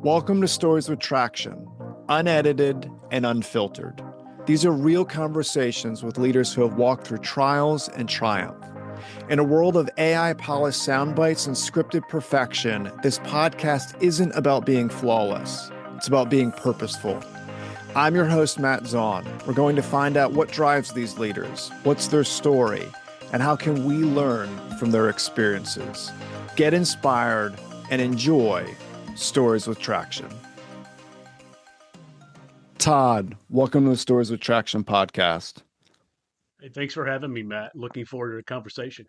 Welcome to Stories with Traction, unedited and unfiltered. These are real conversations with leaders who have walked through trials and triumph. In a world of AI-polished sound bites and scripted perfection, this podcast isn't about being flawless. It's about being purposeful. I'm your host, Matt Zahn. We're going to find out what drives these leaders, what's their story, and how can we learn from their experiences. Get inspired and enjoy Stories with Traction. Todd, welcome to the Stories with Traction podcast. Hey, thanks for having me, Matt. Looking forward to the conversation.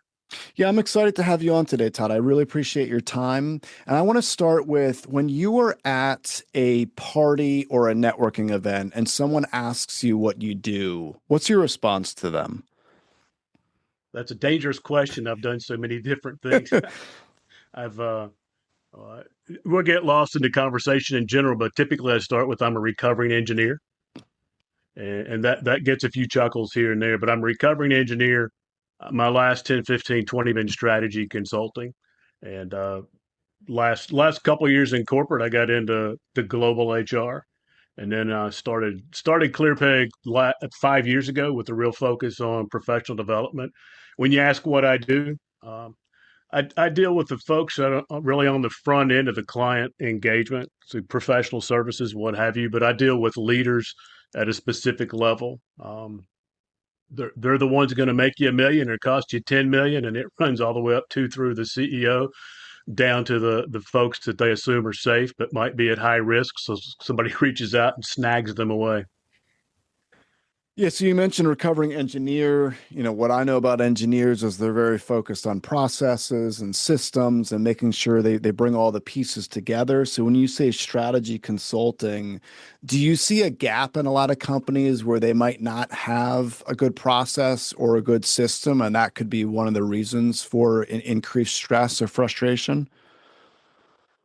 Yeah, I'm excited to have you on today, Todd. I really appreciate your time. And I want to start with when you were at a party or a networking event and someone asks you what you do, what's your response to them? That's a dangerous question. I've done so many different things. I've we'll get lost in the conversation in general, but typically I start with I'm a recovering engineer, and that gets a few chuckles here and there. But I'm a recovering engineer. My last 10, 15, 20 been strategy consulting, and last couple of years in corporate, I got into the global HR, and then I started ClearPeg 5 years ago with a real focus on professional development. When you ask what I do, I deal with the folks that are really on the front end of the client engagement, so professional services, what have you. But I deal with leaders at a specific level. They're the ones going to make you $1 million or cost you 10 million, and it runs all the way up to through the CEO down to the folks that they assume are safe but might be at high risk. So somebody reaches out and snags them away. Yeah, so you mentioned recovering engineer. You know, what I know about engineers is they're very focused on processes and systems and making sure they bring all the pieces together. So when you say strategy consulting, do you see a gap in a lot of companies where they might not have a good process or a good system, and that could be one of the reasons for increased stress or frustration?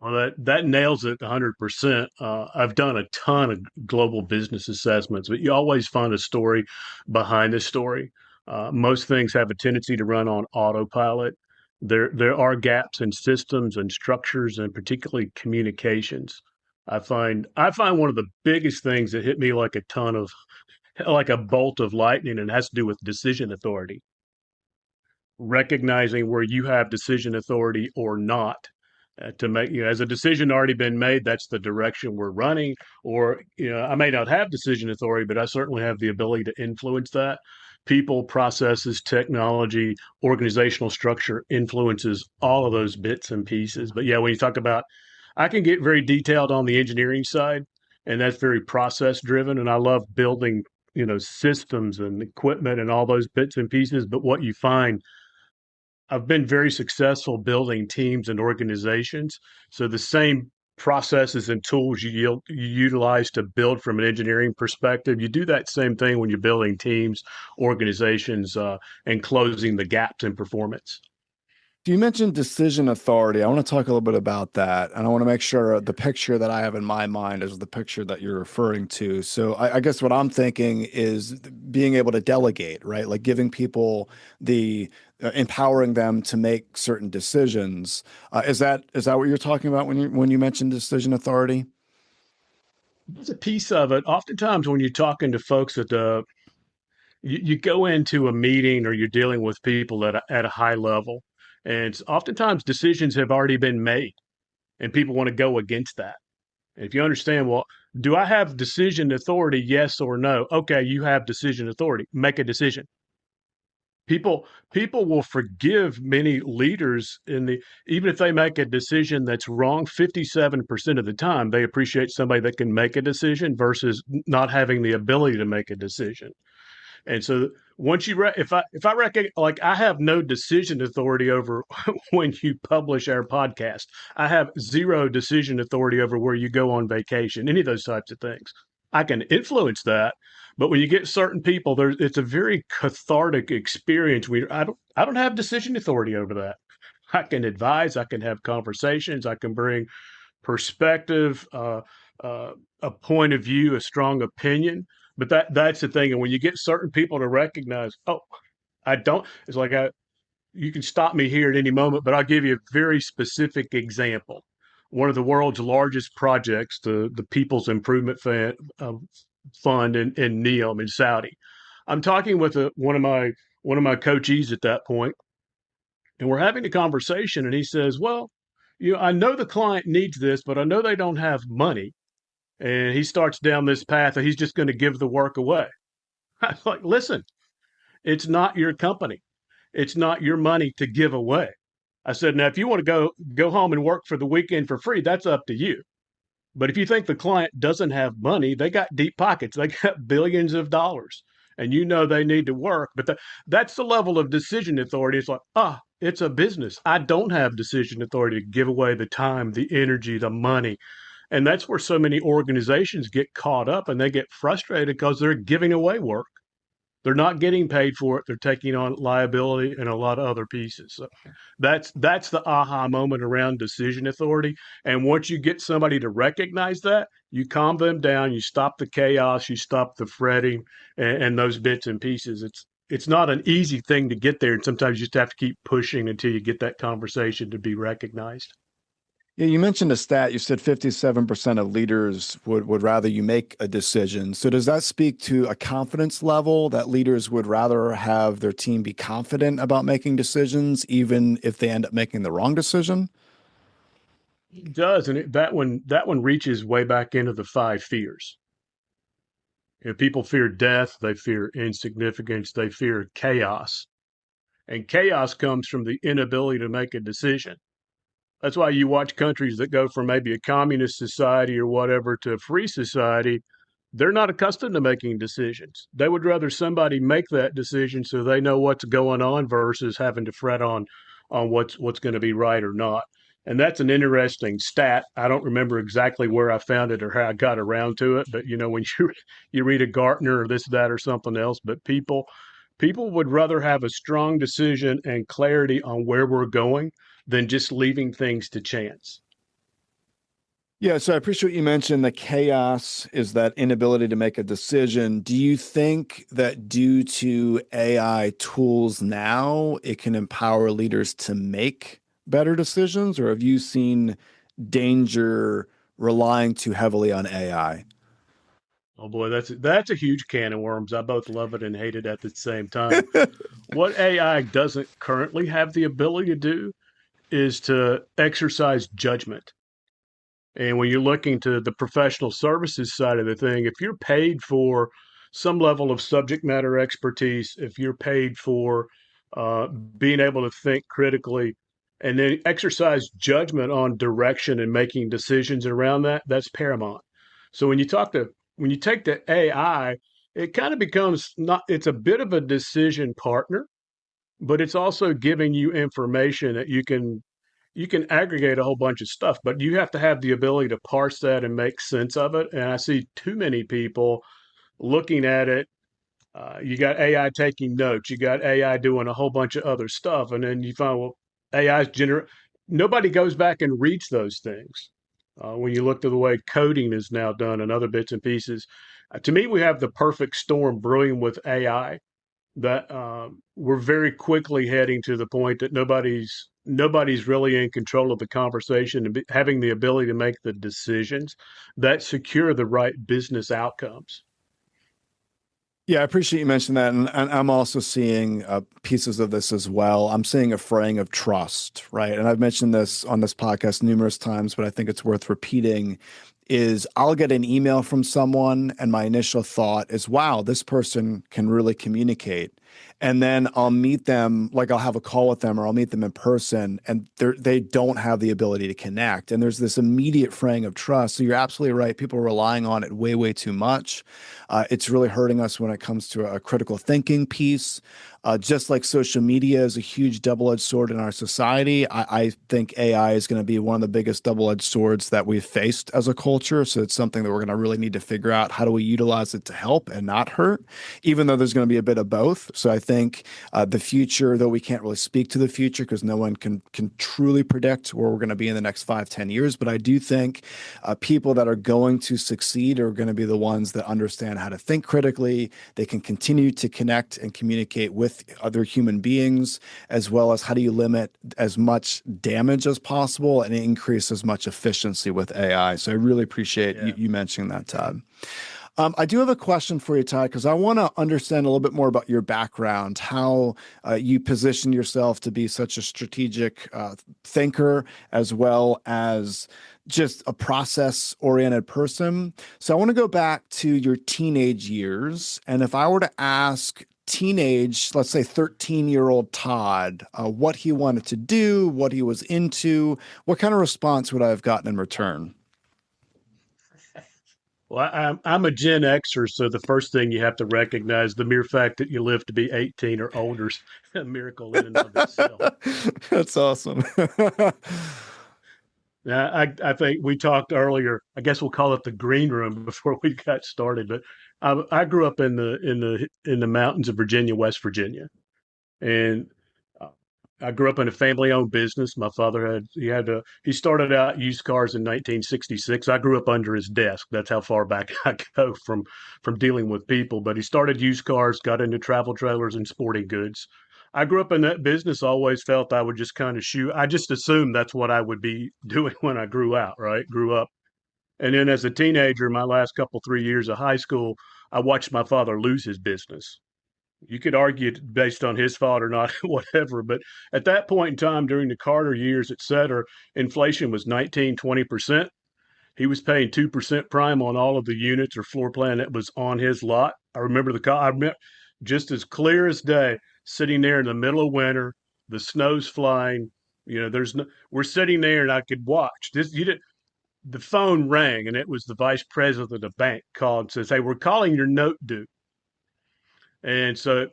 Well, that nails it 100%. I've done a ton of global business assessments, but you always find a story behind the story. Most things have a tendency to run on autopilot. There are gaps in systems and structures, and particularly communications. I find one of the biggest things that hit me like like a bolt of lightning, and it has to do with decision authority. Recognizing where you have decision authority or not, to make, has a decision already been made, that's the direction we're running. Or, I may not have decision authority, but I certainly have the ability to influence that. People, processes, technology, organizational structure influences all of those bits and pieces. But yeah, when you talk about, I can get very detailed on the engineering side, and that's very process driven. And I love building, systems and equipment and all those bits and pieces. But what you find, I've been very successful building teams and organizations. So the same processes and tools you utilize to build from an engineering perspective, you do that same thing when you're building teams, organizations, and closing the gaps in performance. You mentioned decision authority. I want to talk a little bit about that. And I want to make sure the picture that I have in my mind is the picture that you're referring to. So I guess what I'm thinking is being able to delegate, right? Like giving people empowering them to make certain decisions. Is that what you're talking about when you mentioned decision authority? There's a piece of it. Oftentimes when you're talking to folks you go into a meeting or you're dealing with people at a high level, and oftentimes decisions have already been made and people want to go against that. If you understand, well, do I have decision authority? Yes or no? Okay, you have decision authority. Make a decision. People will forgive many leaders even if they make a decision that's wrong. 57% of the time, they appreciate somebody that can make a decision versus not having the ability to make a decision. And so once if I reckon, like, I have no decision authority over when you publish our podcast. I have zero decision authority over where you go on vacation, any of those types of things. I can influence that, but when you get certain people, it's a very cathartic experience. I don't have decision authority over that. I can advise, I can have conversations, I can bring perspective, a point of view, a strong opinion. But that's the thing. And when you get certain people to recognize, oh, I don't, it's like, you can stop me here at any moment, but I'll give you a very specific example. one of the world's largest projects, the People's Improvement Fund in Neom in Saudi. I'm talking with one of my coachees at that point, and we're having a conversation, and he says, "Well, I know the client needs this, but I know they don't have money." And he starts down this path that he's just going to give the work away. I'm like, listen, it's not your company. It's not your money to give away. I said, now if you want to go home and work for the weekend for free, that's up to you. But if you think the client doesn't have money, they got deep pockets. They got billions of dollars, and they need to work. But that's the level of decision authority. It's like, it's a business. I don't have decision authority to give away the time, the energy, the money. And that's where so many organizations get caught up and they get frustrated because they're giving away work. They're not getting paid for it. They're taking on liability and a lot of other pieces. So that's the aha moment around decision authority. And once you get somebody to recognize that, you calm them down, you stop the chaos, you stop the fretting and those bits and pieces. It's not an easy thing to get there. And sometimes you just have to keep pushing until you get that conversation to be recognized. Yeah, you mentioned a stat. You said 57% of leaders would rather you make a decision. So does that speak to a confidence level that leaders would rather have their team be confident about making decisions, even if they end up making the wrong decision? It does, and that one reaches way back into the five fears. People fear death, they fear insignificance, they fear chaos, and chaos comes from the inability to make a decision. That's why you watch countries that go from maybe a communist society or whatever to a free society. They're not accustomed to making decisions. They would rather somebody make that decision so they know what's going on versus having to fret on what's going to be right or not. And that's an interesting stat. I don't remember exactly where I found it or how I got around to it, but when you read a Gartner or this, that, or something else, but people would rather have a strong decision and clarity on where we're going than just leaving things to chance. Yeah, so I appreciate you mentioned the chaos is that inability to make a decision. Do you think that due to AI tools now, it can empower leaders to make better decisions, or have you seen danger relying too heavily on AI? Oh boy, that's a huge can of worms. I both love it and hate it at the same time. What AI doesn't currently have the ability to do is to exercise judgment. And when you're looking to the professional services side of the thing, if you're paid for some level of subject matter expertise, if you're paid for being able to think critically and then exercise judgment on direction and making decisions around that, that's paramount. So when you take the AI, it kind of becomes not, it's a bit of a decision partner, but it's also giving you information that you can aggregate a whole bunch of stuff, but you have to have the ability to parse that and make sense of it. And I see too many people looking at it. You got AI taking notes, you got AI doing a whole bunch of other stuff, and then you find, well, AI's gener. Nobody goes back and reads those things. When you look to the way coding is now done and other bits and pieces, to me, we have the perfect storm brewing with AI that we're very quickly heading to the point that nobody's really in control of the conversation and having the ability to make the decisions that secure the right business outcomes. Yeah, I appreciate you mentioned that. And I'm also seeing pieces of this as well. I'm seeing a fraying of trust, right? And I've mentioned this on this podcast numerous times, but I think it's worth repeating is I'll get an email from someone and my initial thought is, wow, this person can really communicate. And then I'll meet them, like I'll have a call with them or I'll meet them in person and they don't have the ability to connect. And there's this immediate fraying of trust. So you're absolutely right. People are relying on it way, way too much. It's really hurting us when it comes to a critical thinking piece. Just like social media is a huge double-edged sword in our society, I think AI is going to be one of the biggest double-edged swords that we've faced as a culture. So it's something that we're going to really need to figure out how do we utilize it to help and not hurt, even though there's going to be a bit of both. So I think the future, though we can't really speak to the future because no one can truly predict where we're going to be in the next 5-10 years. But I do think people that are going to succeed are going to be the ones that understand how to think critically. They can continue to connect and communicate with with other human beings, as well as how do you limit as much damage as possible and increase as much efficiency with AI. So I really appreciate Yeah. you mentioning that, Todd. I do have a question for you, Todd, because I want to understand a little bit more about your background, how you position yourself to be such a strategic thinker, as well as just a process-oriented person. So I want to go back to your teenage years, and if I were to ask teenage, let's say 13-year-old Todd, what he wanted to do, what he was into, what kind of response would I have gotten in return? Well, I'm a Gen Xer, so the first thing you have to recognize the mere fact that you live to be 18 or older is a miracle in and of itself. That's awesome. Now, I think we talked earlier. I guess we'll call it the green room before we got started. But I grew up in the mountains of Virginia, West Virginia, and uh, I grew up in a family-owned business. My father he started out used cars in 1966. I grew up under his desk. That's how far back I go from dealing with people. But he started used cars, got into travel trailers and sporting goods. I grew up in that business. Always felt I would just kind of shoot. I just assumed that's what I would be doing when I grew out. Right, grew up, and then as a teenager, my last couple 3 years of high school, I watched my father lose his business. You could argue it based on his fault or not, whatever. But at that point in time, during the Carter years, et cetera, inflation was 19, 20%. He was paying 2% prime on all of the units or floor plan that was on his lot. I remember I remember just as clear as day, sitting there in the middle of winter, the snow's flying. We're sitting there and I could watch this. You did The phone rang and it was the vice president of the bank called and says, "Hey, we're calling your note due." And so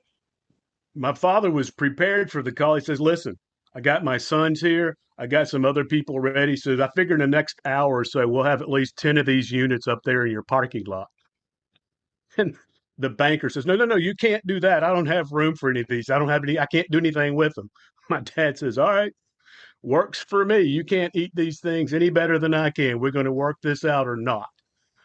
my father was prepared for the call. He says, "Listen, I got my sons here. I got some other people ready." He says, "I figure in the next hour or so, we'll have at least 10 of these units up there in your parking lot." And the banker says, "No, no, no, you can't do that. I don't have room for any of these. I can't do anything with them." My dad says, "All right, works for me. You can't eat these things any better than I can. We're going to work this out or not."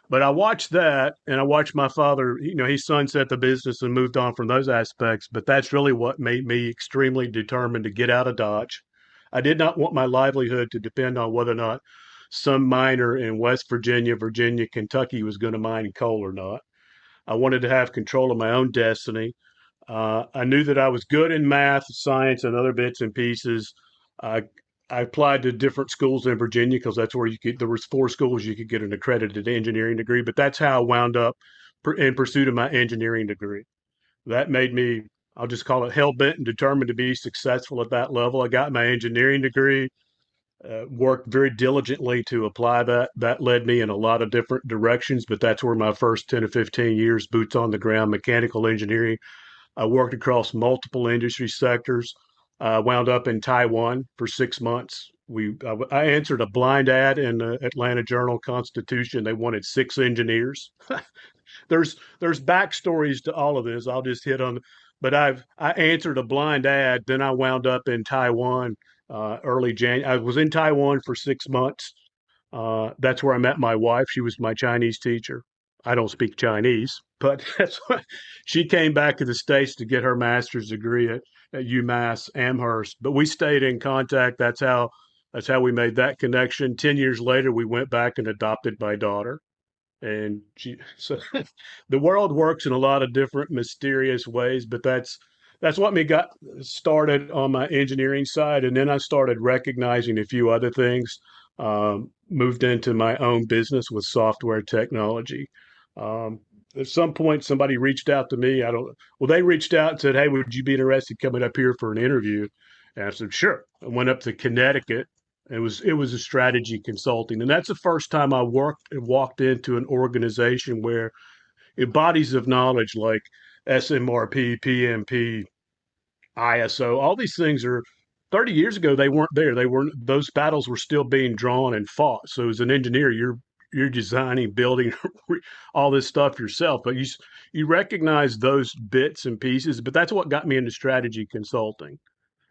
But I watched that and I watched my father, he sunset the business and moved on from those aspects. But that's really what made me extremely determined to get out of Dodge. I did not want my livelihood to depend on whether or not some miner in West Virginia, Virginia, Kentucky was going to mine coal or not. I wanted to have control of my own destiny. I knew that I was good in math, science, and other bits and pieces. I I applied to different schools in Virginia because that's where there was four schools you could get an accredited engineering degree. But that's how I wound up in pursuit of my engineering degree. That made me, I'll just call it hell bent and determined to be successful at that level. I got my engineering degree, worked very diligently to apply that. That led me in a lot of different directions, but that's where my first 10 to 15 years, boots on the ground, mechanical engineering. I worked across multiple industry sectors. Wound up in Taiwan for 6 months. I answered a blind ad in the Atlanta Journal Constitution. They wanted six engineers. There's backstories to all of this. I'll just hit on, but I answered a blind ad. Then I wound up in Taiwan early January. I was in Taiwan for 6 months. That's where I met my wife. She was my Chinese teacher. I don't speak Chinese, but that's what, she came back to the States to get her master's degree at UMass Amherst. But we stayed in contact. That's how we made that connection. 10 years later, we went back and adopted my daughter. And so the world works in a lot of different mysterious ways, but that's what me got started on my engineering side. And then I started recognizing a few other things. Moved into my own business with software technology. Um, at some point, somebody reached out to me. Well, they reached out and said, "Hey, would you be interested coming up here for an interview?" And I said, "Sure." I went up to Connecticut. It was a strategy consulting, and that's the first time I walked into an organization where bodies of knowledge like SMRP, PMP, ISO, all these things are 30 years ago they weren't there. Those battles were still being drawn and fought. So as an engineer, you're designing, building all this stuff yourself, but you recognize those bits and pieces. But that's what got me into strategy consulting,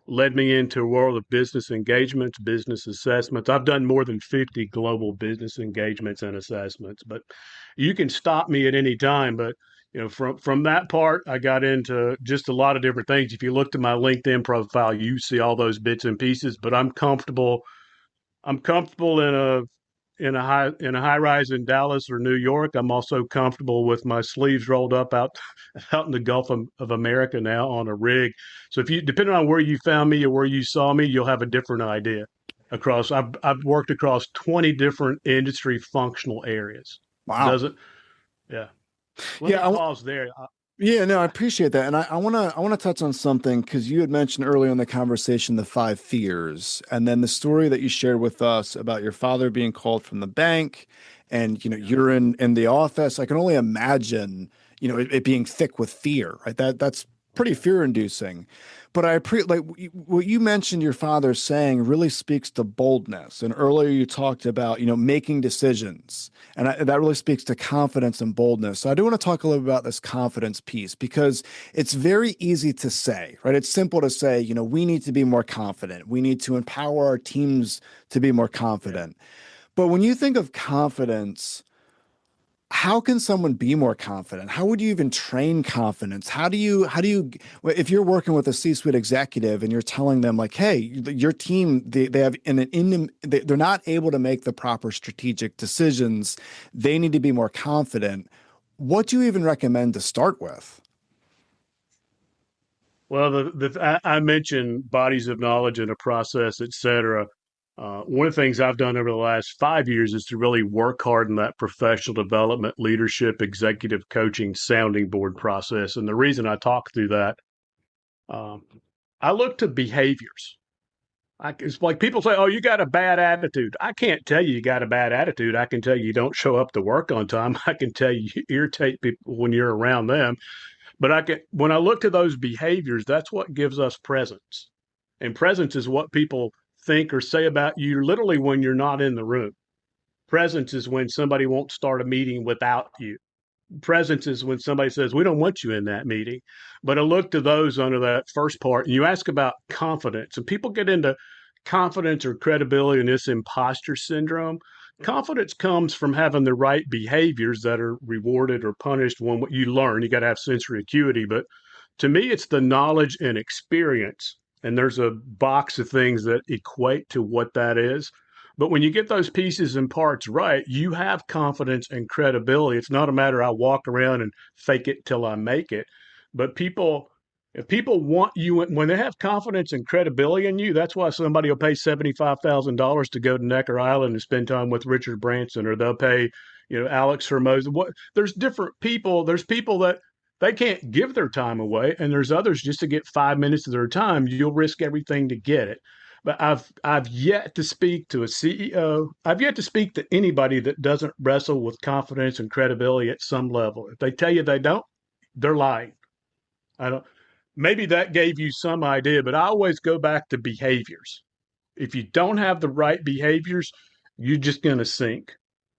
led me into a world of business engagements, business assessments. I've done more than 50 global business engagements and assessments, but you can stop me at any time. But From that part, I got into just a lot of different things. If you looked at my LinkedIn profile, you see all those bits and pieces. But I'm comfortable. I'm comfortable in a high rise in Dallas or New York. I'm also comfortable with my sleeves rolled up out in the Gulf of America now on a rig. So if you depending on where you found me or where you saw me, you'll have a different idea. I've worked across 20 different industry functional areas. Wow. Doesn't yeah. Let me Yeah. pause there. Yeah, no, I appreciate that. And I wanna touch on something because you had mentioned earlier in the conversation the five fears, and then the story that you shared with us about your father being called from the bank, and Yeah. you're in the office. I can only imagine, it being thick with fear, right? That's pretty fear inducing. But like what you mentioned your father saying really speaks to boldness. And earlier you talked about, making decisions. And that really speaks to confidence and boldness. So I do want to talk a little bit about this confidence piece because it's very easy to say, right? It's simple to say, we need to be more confident. We need to empower our teams to be more Yeah. confident. But when you think of confidence, how can someone be more confident? How would you even train confidence? If you're working with a C-suite executive and you're telling them like, hey, your team, they have they're not able to make the proper strategic decisions. They need to be more confident. What do you even recommend to start with? Well, I mentioned bodies of knowledge and a process, et cetera. One of the things I've done over the last 5 years is to really work hard in that professional development, leadership, executive coaching, sounding board process. And the reason I talk through that, um, I look to behaviors. It's like people say, "Oh, you got a bad attitude." I can't tell you got a bad attitude. I can tell you don't show up to work on time. I can tell you irritate people when you're around them. But when I look to those behaviors, that's what gives us presence. And presence is what people think or say about you literally when you're not in the room. Presence is when somebody won't start a meeting without you. Presence is when somebody says, "We don't want you in that meeting." But I look to those under that first part. And you ask about confidence, and people get into confidence or credibility in this imposter syndrome. Confidence comes from having the right behaviors that are rewarded or punished when what you learn. You got to have sensory acuity. But to me, it's the knowledge and experience. And there's a box of things that equate to what that is. But when you get those pieces and parts right, you have confidence and credibility. It's not a matter I walk around and fake it till I make it. But if people want you, when they have confidence and credibility in you, that's why somebody will pay $75,000 to go to Necker Island and spend time with Richard Branson, or they'll pay, Alex Hermosa. There's different people. There's people that they can't give their time away, and there's others just to get 5 minutes of their time. You'll risk everything to get it. But I've yet to speak to a CEO. I've yet to speak to anybody that doesn't wrestle with confidence and credibility at some level. If they tell you they don't, they're lying. I don't. Maybe that gave you some idea, but I always go back to behaviors. If you don't have the right behaviors, you're just going to sink.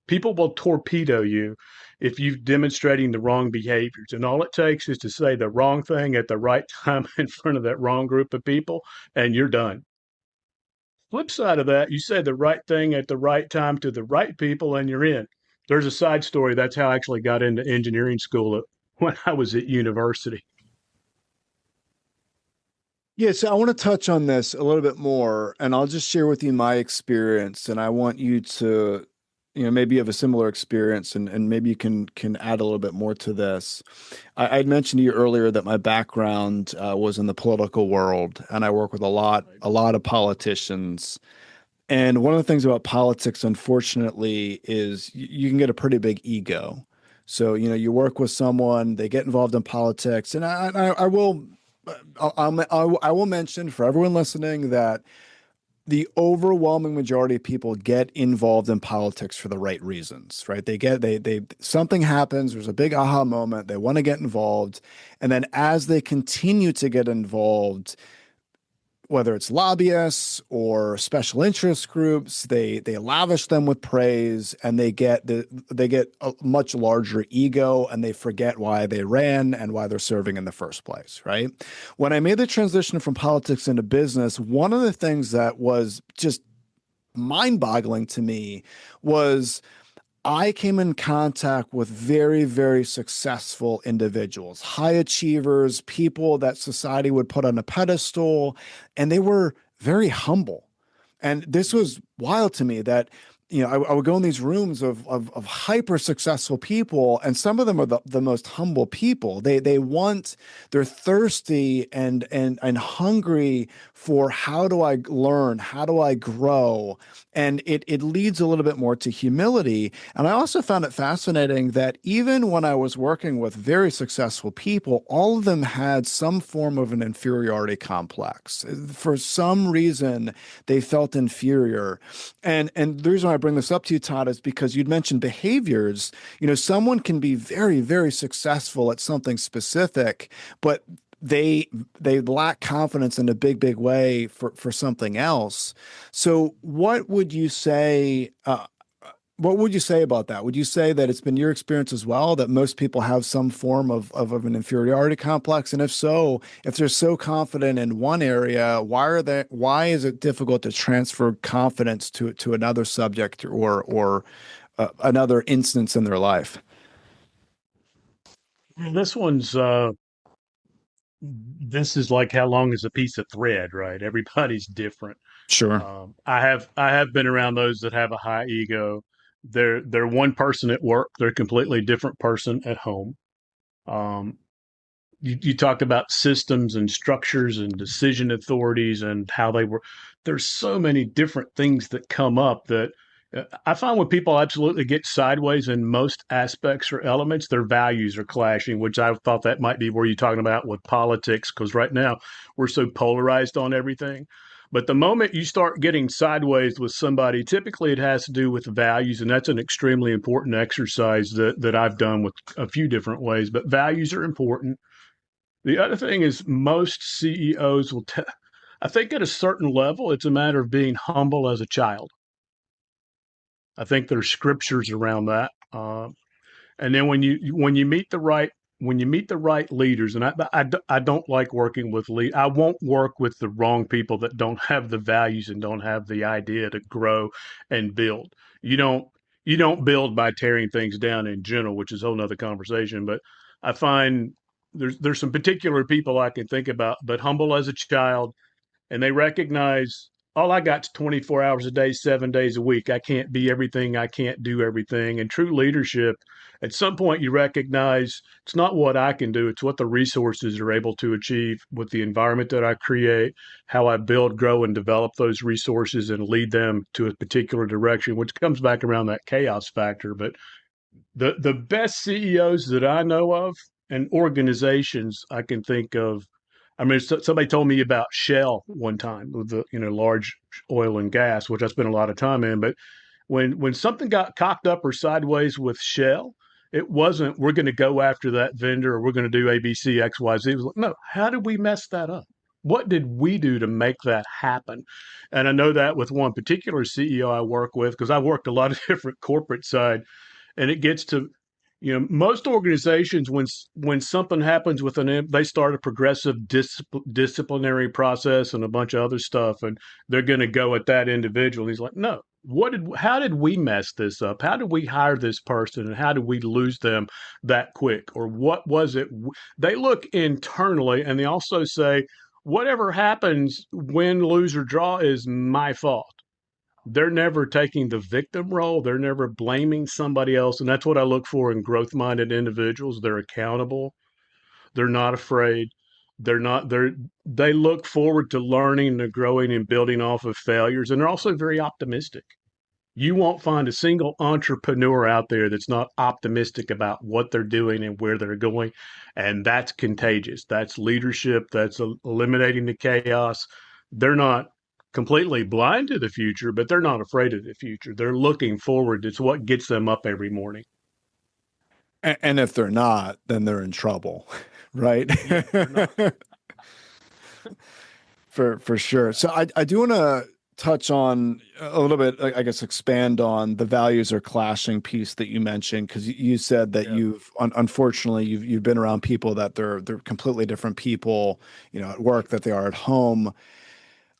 People will torpedo you if you're demonstrating the wrong behaviors. And all it takes is to say the wrong thing at the right time in front of that wrong group of people, and you're done. Flip side of that, you say the right thing at the right time to the right people, and you're in. There's a side story. That's how I actually got into engineering school when I was at university. Yeah, so I want to touch on this a little bit more, and I'll just share with you my experience, and I want you to, maybe you have a similar experience, and maybe you can add a little bit more to this. I'd mentioned to you earlier that my background was in the political world, and I work with a lot, Right. a lot of politicians. And one of the things about politics, unfortunately, is you can get a pretty big ego. So, you work with someone, they get involved in politics, and I will I will mention for everyone listening that the overwhelming majority of people get involved in politics for the right reasons, right? They something happens, there's a big aha moment, they want to get involved, and then as they continue to get involved, whether it's lobbyists or special interest groups, they lavish them with praise, and they get a much larger ego, and they forget why they ran and why they're serving in the first place, right? When I made the transition from politics into business, one of the things that was just mind-boggling to me was I came in contact with very, very successful individuals, high achievers, people that society would put on a pedestal, and they were very humble. And this was wild to me that, I would go in these rooms of hyper successful people, and some of them are the most humble people. They're thirsty and hungry for, how do I learn? How do I grow? And it leads a little bit more to humility. And I also found it fascinating that even when I was working with very successful people, all of them had some form of an inferiority complex. For some reason, they felt inferior. And the reason why I bring this up to you, Todd, is because you'd mentioned behaviors. Someone can be very, very successful at something specific, but they lack confidence in a big, big way for something else. So what would you say? What would you say about that? Would you say that it's been your experience as well, that most people have some form of an inferiority complex? And if so, if they're so confident in one area, why is it difficult to transfer confidence to another subject or another instance in their life? This is like, how long is a piece of thread, right? Everybody's different. Sure. I have been around those that have a high ego. They're one person at work. They're a completely different person at home. Um, you talked about systems and structures and decision authorities and how they were. There's so many different things that come up that I find when people absolutely get sideways in most aspects or elements, their values are clashing, which I thought that might be where you're talking about with politics, because right now we're so polarized on everything. But the moment you start getting sideways with somebody, typically it has to do with values, and that's an extremely important exercise that I've done with a few different ways. But values are important. The other thing is most CEOs I think at a certain level, it's a matter of being humble as a child. I think there's scriptures around that. And then when you meet the right leaders, and I don't like working with I won't work with the wrong people that don't have the values and don't have the idea to grow and build. You don't you don't build by tearing things down in general, which is a whole nother conversation. But I find there's some particular people I can think about, but humble as a child, and they recognize all I got's 24 hours a day, 7 days a week. I can't be everything. I can't do everything. And true leadership, at some point, you recognize it's not what I can do, it's what the resources are able to achieve with the environment that I create, how I build, grow, and develop those resources and lead them to a particular direction, which comes back around that chaos factor. But the best CEOs that I know of and organizations I can think of. I mean, somebody told me about Shell one time with the large oil and gas, which I spent a lot of time in. But when something got cocked up or sideways with Shell, it wasn't we're going to go after that vendor or we're going to do ABC XYZ. It was like, no, how did we mess that up? What did we do to make that happen? And I know that with one particular CEO I work with, because I worked a lot of different corporate side, and it gets to most organizations, when something happens with they start a progressive disciplinary process and a bunch of other stuff, and they're going to go at that individual. He's like, no, how did we mess this up? How did we hire this person, and how did we lose them that quick? Or what was it? They look internally, and they also say, whatever happens, win, lose, or draw, is my fault. They're never taking the victim role. They're never blaming somebody else. And that's what I look for in growth minded individuals. They're accountable. They're not afraid. They look forward to learning and growing and building off of failures. And they're also very optimistic. You won't find a single entrepreneur out there that's not optimistic about what they're doing and where they're going. And that's contagious. That's leadership. That's eliminating the chaos. They're not completely blind to the future, but they're not afraid of the future. They're looking forward. It's what gets them up every morning. And if they're not, then they're in trouble, right? Yeah, they're not. For sure. So I do want to touch on a little bit, I guess, expand on the values or clashing piece that you mentioned, because you said that Yeah. unfortunately you've been around people that they're completely different people, at work that they are at home.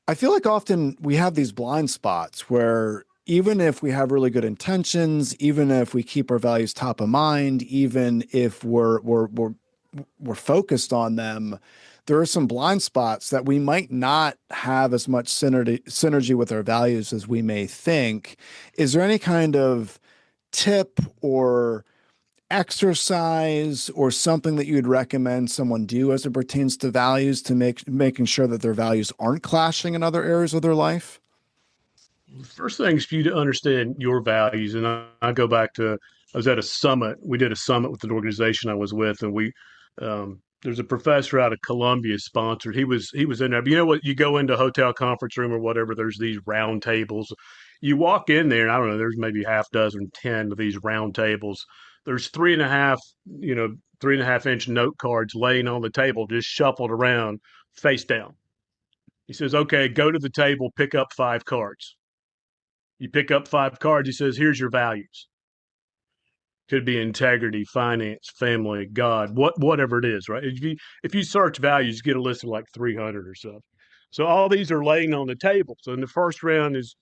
I feel like often we have these blind spots where even if we have really good intentions, even if we keep our values top of mind, even if we're focused on them, there are some blind spots that we might not have as much synergy with our values as we may think. Is there any kind of tip or exercise or something that you'd recommend someone do as it pertains to values to making sure that their values aren't clashing in other areas of their life? The first thing is for you to understand your values. And I go back to, I was at a summit. We did a summit with an organization I was with, and there's a professor out of Columbia sponsored. He was in there. But you know what? You go into a hotel conference room or whatever. There's these round tables. You walk in there, and I don't know. There's maybe half dozen, 10 of these round tables. There's 3.5 inch note cards laying on the table, just shuffled around, face down. He says, "Okay, go to the table, pick up 5 cards." You pick up 5 cards. He says, "Here's your values." Could be integrity, finance, family, God, whatever it is, right? If you search values, you get a list of like 300 or so. So all these are laying on the table. So in the first round is,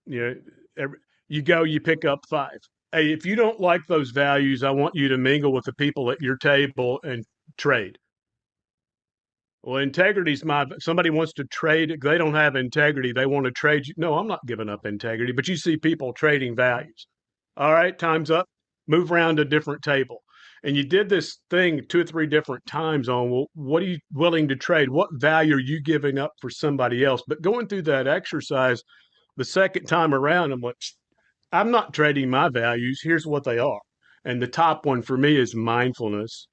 you know, you pick up 5. Hey, if you don't like those values, I want you to mingle with the people at your table and trade. Well, integrity's somebody wants to trade. They don't have integrity. They want to trade you. No, I'm not giving up integrity, but you see people trading values. All right, time's up. Move around to a different table. And you did this thing 2 or 3 different times on, well, what are you willing to trade? What value are you giving up for somebody else? But going through that exercise the second time around, I'm like, I'm not trading my values. Here's what they are. And the top one for me is mindfulness,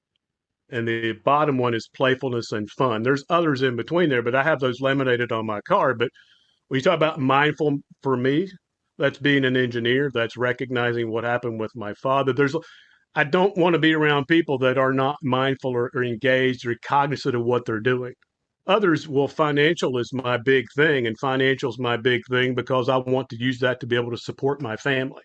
and the bottom one is playfulness and fun. There's others in between there, but I have those laminated on my card. But when you talk about mindful, for me, that's being an engineer. That's recognizing what happened with my father. I don't want to be around people that are not mindful or engaged or cognizant of what they're doing. Others, well, financial is my big thing, and financial is my big thing because I want to use that to be able to support my family.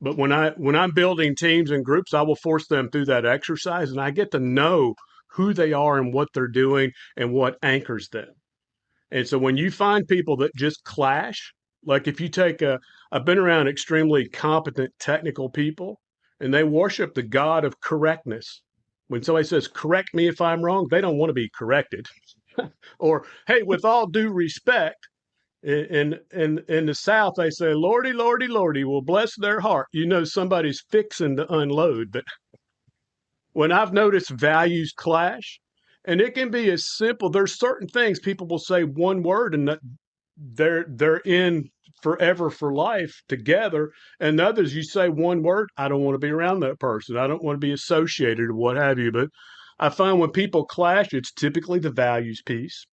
But when I'm building teams and groups, I will force them through that exercise, and I get to know who they are and what they're doing and what anchors them. And so when you find people that just clash, like if you I've been around extremely competent technical people, and they worship the God of correctness. When somebody says, "Correct me if I'm wrong," they don't want to be corrected. Or, "Hey, with all due respect," in the South, they say, "Lordy, Lordy, Lordy," will bless their heart. You know, somebody's fixing to unload. But when I've noticed values clash, and it can be as simple, there's certain things people will say one word and they're in forever for life together. And others, you say one word, I don't want to be around that person. I don't want to be associated or what have you. But I find when people clash, it's typically the values piece.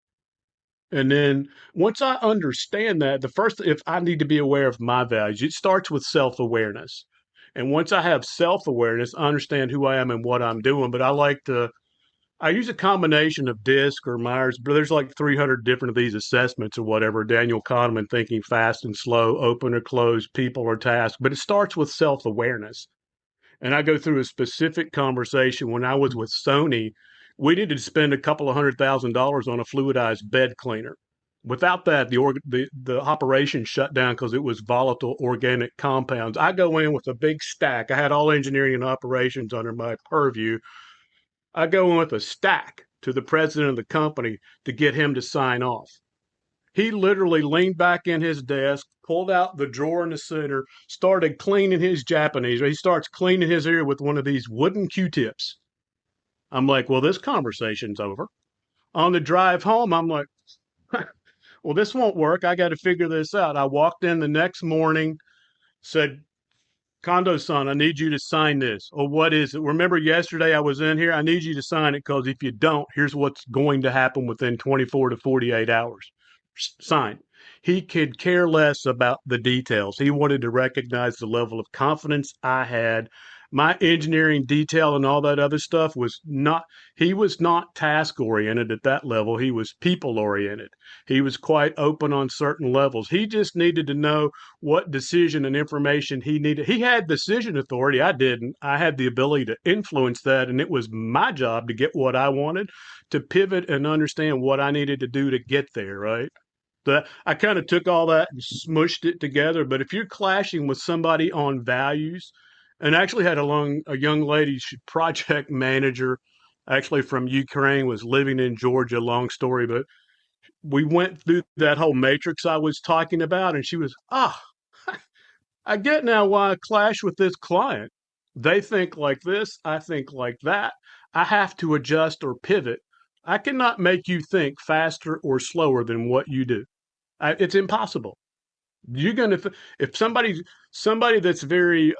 And then once I understand that, if I need to be aware of my values, it starts with self awareness. And once I have self awareness, I understand who I am and what I'm doing. But I use a combination of DISC or Myers, but there's like 300 different of these assessments or whatever. Daniel Kahneman, thinking fast and slow, open or closed, people or tasks. But it starts with self awareness. And I go through a specific conversation when I was with Sony. We needed to spend a couple of $100,000 on a fluidized bed cleaner. Without that, the operation shut down because it was volatile organic compounds. I go in with a big stack. I had all engineering and operations under my purview. I go in with a stack to the president of the company to get him to sign off. He literally leaned back in his desk, pulled out the drawer in the center, started cleaning his Japanese. He starts cleaning his ear with one of these wooden Q-tips. I'm like, well, this conversation's over. On the drive home, I'm like, well, this won't work. I got to figure this out. I walked in the next morning, said, "Kondo-san, I need you to sign this." "Oh, what is it?" "Remember yesterday I was in here? I need you to sign it because if you don't, here's what's going to happen within 24 to 48 hours. Sign." He could care less about the details. He wanted to recognize the level of confidence I had. My engineering detail and all that other stuff he was not task oriented at that level. He was people oriented. He was quite open on certain levels. He just needed to know what decision and information he needed. He had decision authority. I didn't. I had the ability to influence that, and it was my job to get what I wanted, to pivot and understand what I needed to do to get there, right? I kind of took all that and smushed it together. But if you're clashing with somebody on values, and I actually had a young lady, project manager, actually from Ukraine, was living in Georgia. Long story, but we went through that whole matrix I was talking about, and she was, I get now why I clash with this client. They think like this, I think like that. I have to adjust or pivot. I cannot make you think faster or slower than what you do. It's impossible. You're gonna if somebody that's very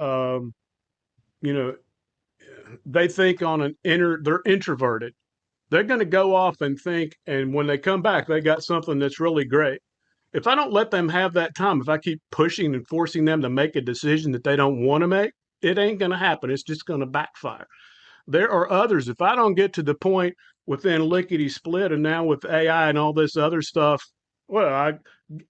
you know they think on an they're introverted. They're going to go off and think, and when they come back, they got something that's really great. If I don't let them have that time, if I keep pushing and forcing them to make a decision that they don't want to make, it ain't going to happen. It's just going to backfire. There are others. If I don't get to the point within lickety split, and now with AI and all this other stuff, well,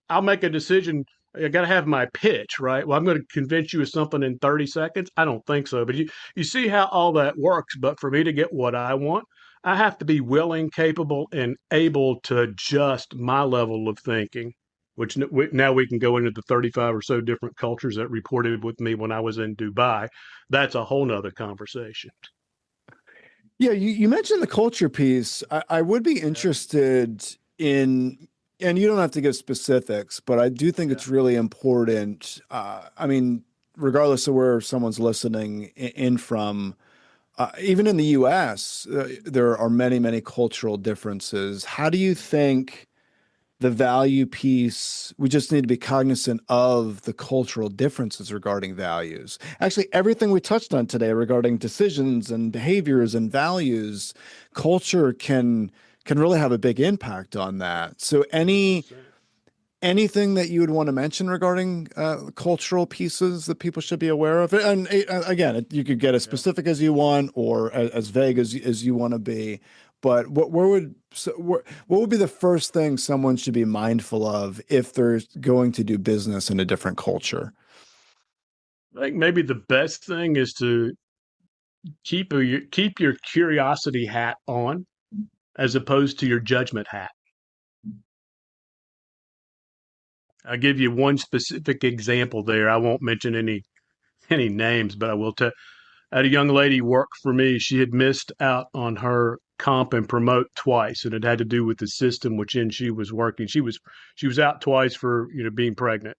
I'll make a decision. I got to have my pitch, right? Well, I'm going to convince you of something in 30 seconds. I don't think so. But you see how all that works. But for me to get what I want, I have to be willing, capable, and able to adjust my level of thinking, which now we can go into the 35 or so different cultures that reported with me when I was in Dubai. That's a whole nother conversation. Yeah, you mentioned the culture piece. I would be Yeah. interested in, and you don't have to give specifics, but I do think Yeah. it's really important. I mean, regardless of where someone's listening in from, even in the US, there are many, many cultural differences. How do you think the value piece, we just need to be cognizant of the cultural differences regarding values? Actually, everything we touched on today regarding decisions and behaviors and values, culture can really have a big impact on that. So 100%. anything that you would want to mention regarding cultural pieces that people should be aware of? And again, you could get as Yeah. specific as you want or as vague as you want to be. But what would be the first thing someone should be mindful of if they're going to do business in a different culture? I think maybe the best thing is to keep your curiosity hat on as opposed to your judgment hat. I'll give you one specific example there. I won't mention any names, but I will tell. I had a young lady work for me. She had missed out on her comp and promote twice, and it had to do with the system within she was working. She was out twice for being pregnant.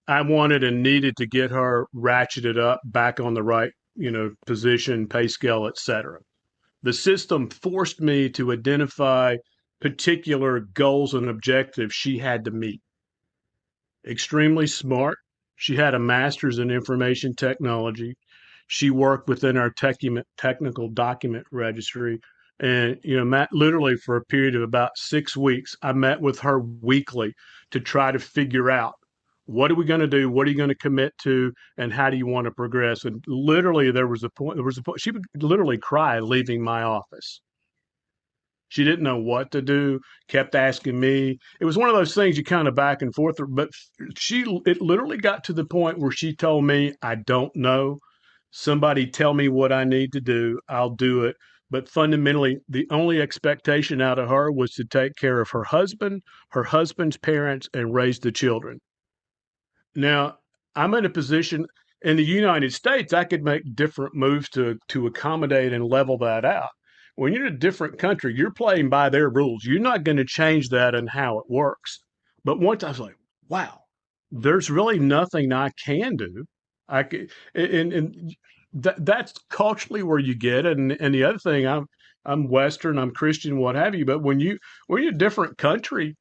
I wanted and needed to get her ratcheted up back on the right position, pay scale, etc. The system forced me to identify particular goals and objectives she had to meet. Extremely smart. She had a master's in information technology. She worked within our technical document registry. And, Matt, literally for a period of about 6 weeks, I met with her weekly to try to figure out what are we going to do? What are you going to commit to? And how do you want to progress? And literally, there was a point, she would literally cry leaving my office. She didn't know what to do, kept asking me. It was one of those things you kind of back and forth, but it literally got to the point where she told me, I don't know. Somebody tell me what I need to do. I'll do it. But fundamentally, the only expectation out of her was to take care of her husband's parents, and raise the children. Now, I'm in a position in the United States, I could make different moves to accommodate and level that out. When you're in a different country, you're playing by their rules. You're not going to change that and how it works. But once I was like, wow, there's really nothing I can do. I could, and that's culturally where you get it. And the other thing, I'm Western, I'm Christian, what have you. But when you're a different country,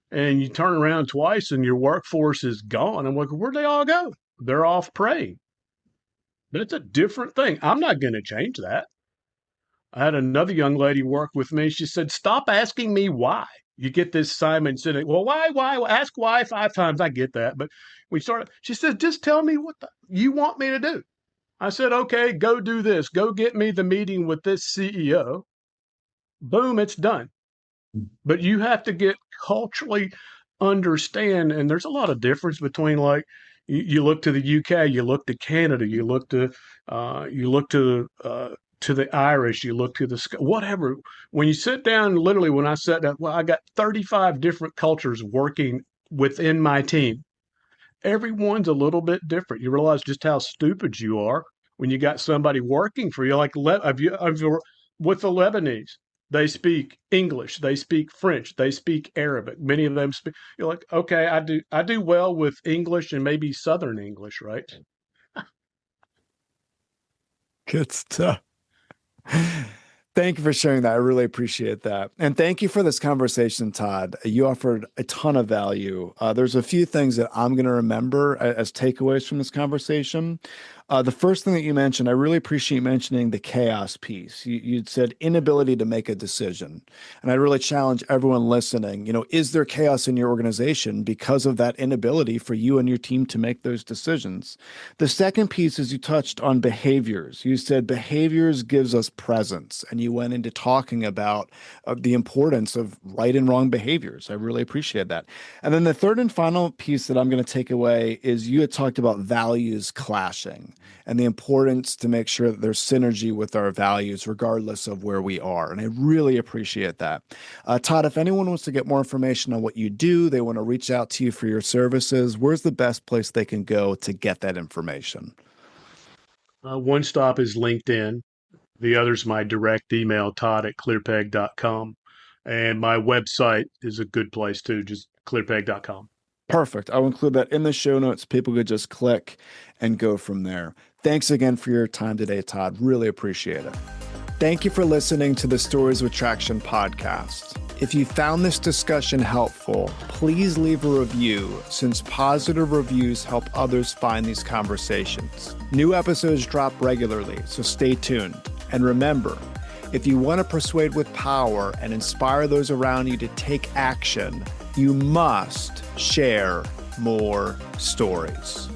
and you turn around twice and your workforce is gone. I'm like, where'd they all go? They're off praying. That's a different thing. I'm not going to change that. I had another young lady work with me. She said, stop asking me why. You get this Simon Sinek. Well, why? Ask why 5 times. I get that. But we started, she said, just tell me what you want me to do. I said, okay, go do this. Go get me the meeting with this CEO. Boom, it's done. But you have to get culturally understand, and there's a lot of difference between like you look to the UK, you look to Canada, you look to to the Irish, you look to the sky, whatever. When you sit down, literally, when I sat down, well, I got 35 different cultures working within my team. Everyone's a little bit different. You realize just how stupid you are when you got somebody working for you. Like with the Lebanese, they speak English, they speak French, they speak Arabic. Many of them speak. You're like, okay, I do well with English and maybe Southern English, right? Good stuff. Thank you for sharing that. I really appreciate that. And thank you for this conversation, Todd. You offered a ton of value. There's a few things that I'm going to remember as takeaways from this conversation. The first thing that you mentioned, I really appreciate you mentioning the chaos piece. You'd said inability to make a decision. And I really challenge everyone listening, is there chaos in your organization because of that inability for you and your team to make those decisions? The second piece is you touched on behaviors. You said behaviors gives us presence, and you went into talking about the importance of right and wrong behaviors. I really appreciate that. And then the third and final piece that I'm going to take away is you had talked about values clashing and the importance to make sure that there's synergy with our values, regardless of where we are. And I really appreciate that. Todd, if anyone wants to get more information on what you do, they want to reach out to you for your services, where's the best place they can go to get that information? One stop is LinkedIn. The other's my direct email, todd@clearpeg.com. And my website is a good place too, just clearpeg.com. Perfect. I'll include that in the show notes. People could just click and go from there. Thanks again for your time today, Todd. Really appreciate it. Thank you for listening to the Stories with Traction podcast. If you found this discussion helpful, please leave a review, since positive reviews help others find these conversations. New episodes drop regularly, so stay tuned. And remember, if you want to persuade with power and inspire those around you to take action, you must share more stories.